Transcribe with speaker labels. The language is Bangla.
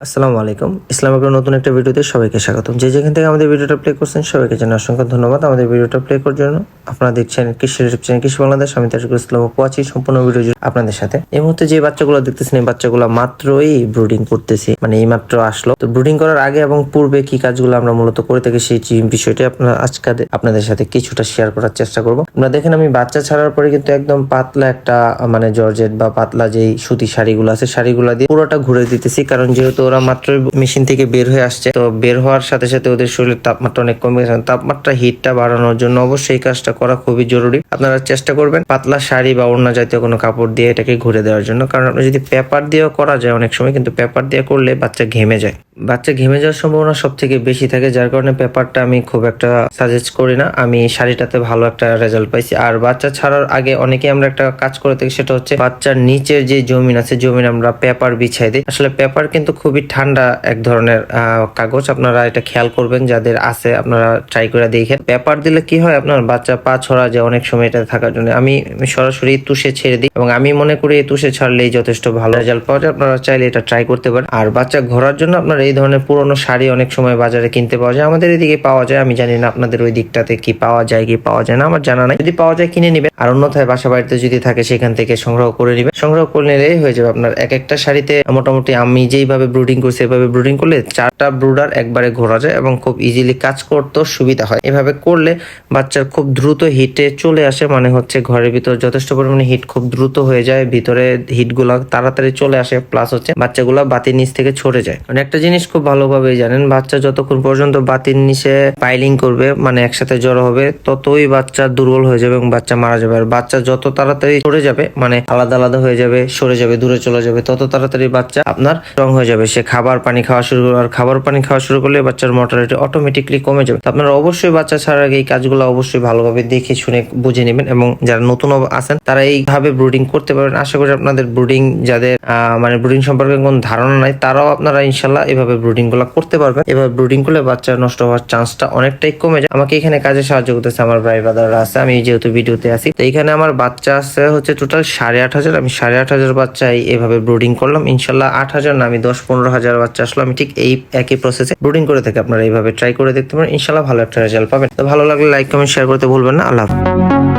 Speaker 1: আসসালামু আলাইকুম। ইসলামের নতুন একটা ভিডিওতে সবাইকে স্বাগতম। যে যেখান থেকে আমাদের ভিডিওটা প্লে করছেন সবাইকে জানাই অসংখ্য ধন্যবাদ আমাদের ভিডিওটা প্লে করার জন্য। আপনারা দেখছেন কৃষি ইউটিউব চ্যানেল কৃষি বাংলাদেশ। আমি তাজুল ইসলাম কোয়াচি সম্পূর্ণ ভিডিও জুড়ে আপনাদের সাথে। এই মুহূর্তে যে বাচ্চাগুলো দেখতেছেন এই বাচ্চাগুলো মাত্রই ব্রুডিং করতেছি, মানে এই মাত্র আসলো। তো ব্রুডিং করার আগে এবং পূর্বে কি কাজগুলো আমরা মূলত করে থাকি সেই বিষয়টি আজকে আপনাদের সাথে কিছুটা শেয়ার করার চেষ্টা করব। আপনারা দেখেন আমি বাচ্চা ছাড়ার পরে কিন্তু একদম পাতলা একটা মানে জর্জেট বা পাতলা যেই সুতি শাড়িগুলো আছে শাড়িগুলো দিয়ে পুরোটা ঘুরে দিতেছি, কারণ যেহেতু ওরা মাত্রই মেশিন থেকে বের হয়ে আসছে, তো বের হওয়ার সাথে সাথে ওদের শরীরের তাপমাত্রা অনেক কমে গেছে। তাপমাত্রা হিটটা বাড়ানোর জন্য অবশ্যই এই কাজটা করা খুবই জরুরি। আপনারা চেষ্টা করবেন পাতলা শাড়ি বা ওড়না জাতীয় কোনো কাপড় দিয়ে এটাকে ঘুরে দেওয়ার জন্য, কারণ আপনি যদি পেপার দিয়েও করা যায় অনেক সময়, কিন্তু পেপার দিয়ে করলে বাচ্চা ঘেমে যায়। বাচ্চা ঘেমে যাওয়ার সম্ভাবনা সব থেকে বেশি থাকে, যার কারণে পেপারটা আমি খুব একটা সাজেস্ট করি না। আমি শাড়িটাতে ভালো একটা রেজাল্ট পাইছি। আর বাচ্চা ছাড়ার আগে অনেকে আমরা একটা কাজ করে থাকি, সেটা হচ্ছে বাচ্চার নিচের যে জমিন আছে জমিন আমরা পেপার বিছাই দিই। আসলে পেপার কিন্তু খুবই ঠান্ডা এক ধরনের কাগজ, আপনারা এটা খেয়াল করবেন, যাদের আছে আপনারা ট্রাই করে দেখেন। পেপার দিলে কি হয়, আপনার বাচ্চা পা ছড়া যায় অনেক সময় এটা থাকার জন্য। আমি সরাসরি তুষে ছেড়ে দিই এবং আমি মনে করি এই তুষে ছাড়লেই যথেষ্ট ভালো রেজাল্ট পাওয়া যায়। আপনারা চাইলে এটা ট্রাই করতে পারেন। আর বাচ্চা ঘোরার জন্য আপনারা এই ধরনের পুরোনো শাড়ি অনেক সময় বাজারে কিনতে পাওয়া যায়, আমাদের এদিকে পাওয়া যায়। আমি জানি না আপনাদের ওই দিকটাতে কি পাওয়া যায় কি পাওয়া যায় না, আমার জানা নাই। যদি পাওয়া যায় কিনে নিবেন, আর অন্যথায় বাসা বাড়িতে যদি থাকে সেখান থেকে সংগ্রহ করে নিবেন। সংগ্রহ করে নিলেই হয়ে যাবে আপনার এক একটা শাড়িতে মোটামুটি আমি যেইভাবে ব্রুডিং করছি এভাবে ব্রুডিং করলে 4টা ব্রুডার একবারে ঘোরা যায় এবং খুব ইজিলি কাজ করতেও সুবিধা হয়। এভাবে করলে বাচ্চার খুব দ্রুত হিটে চলে আসে, মানে হচ্ছে ঘরের ভিতর যথেষ্ট পরিমাণে হিট খুব দ্রুত হয়ে যায়, ভিতরে হিট গুলা তাড়াতাড়ি চলে আসে, প্লাস হচ্ছে বাচ্চাগুলা বাতির নিচ থেকে ছড়ে যায়। মানে একটা জিনিস খুব ভালোভাবে জানেন, বাচ্চা যতক্ষণ পর্যন্ত বাতির নিচে পাইলিং করবে মানে একসাথে জড়ো হবে, ততই বাচ্চা দুর্বল হয়ে যাবে এবং বাচ্চা মারা যাবে। আর বাচ্চা যত তাড়াতাড়ি সরে যাবে, মানে আলাদা আলাদা হয়ে যাবে, সরে যাবে, দূরে চলে যাবে, তত তাড়াতাড়ি বাচ্চা আপনার স্ট্রং হয়ে যাবে। সে খাবার পানি খাওয়া শুরু করবে, আর খাবার পানি খাওয়া শুরু করলে বাচ্চার মর্টালিটি অটোমেটিকলি কমে যাবে। আপনারা অবশ্যই বাচ্চা ছাড়ার আগে এই কাজগুলো অবশ্যই ভালোভাবে দেখে শুনে বুঝে নেবেন, এবং যারা নতুন আছেন তারা এইভাবে ব্রুডিং করতে পারবেন। আশা করি আপনাদের ব্রুডিং যাদের মানে ব্রুডিং সম্পর্কে কোনো ধারণা নাই তারাও আপনারা ইনশাল্লাহ এভাবে ব্রুডিং গুলো করতে পারবেন। এভাবে ব্রুডিং করলে বাচ্চা নষ্ট হওয়ার চান্সটা অনেকটাই কমে যায়। আমাকে এখানে কাজে সাহায্য করতেছে আমার ভাই ব্রাদাররা আছে, আমি যেহেতু ভিডিওতে আছি। তো এখানে আমার বাচ্চা আছে হচ্ছে টোটাল 8,500। আমি 8,500 বাচ্চাই এভাবে ব্রুডিং করলাম। ইনশাল্লাহ 8,000 না, আমি 10-15,000 বাচ্চা আসলো। আমি ঠিক এই একই প্রসেসে ব্রুডিং করে থাকি। আপনারা এইভাবে ট্রাই করে দেখতে পারেন, ইনশাল্লাহ ভালো একটা রেজাল্ট পাবেন। তো ভালো লাগলে লাইক কমেন্ট শেয়ার করতে ভুলবেন না। আল্লাহ হাফেজ।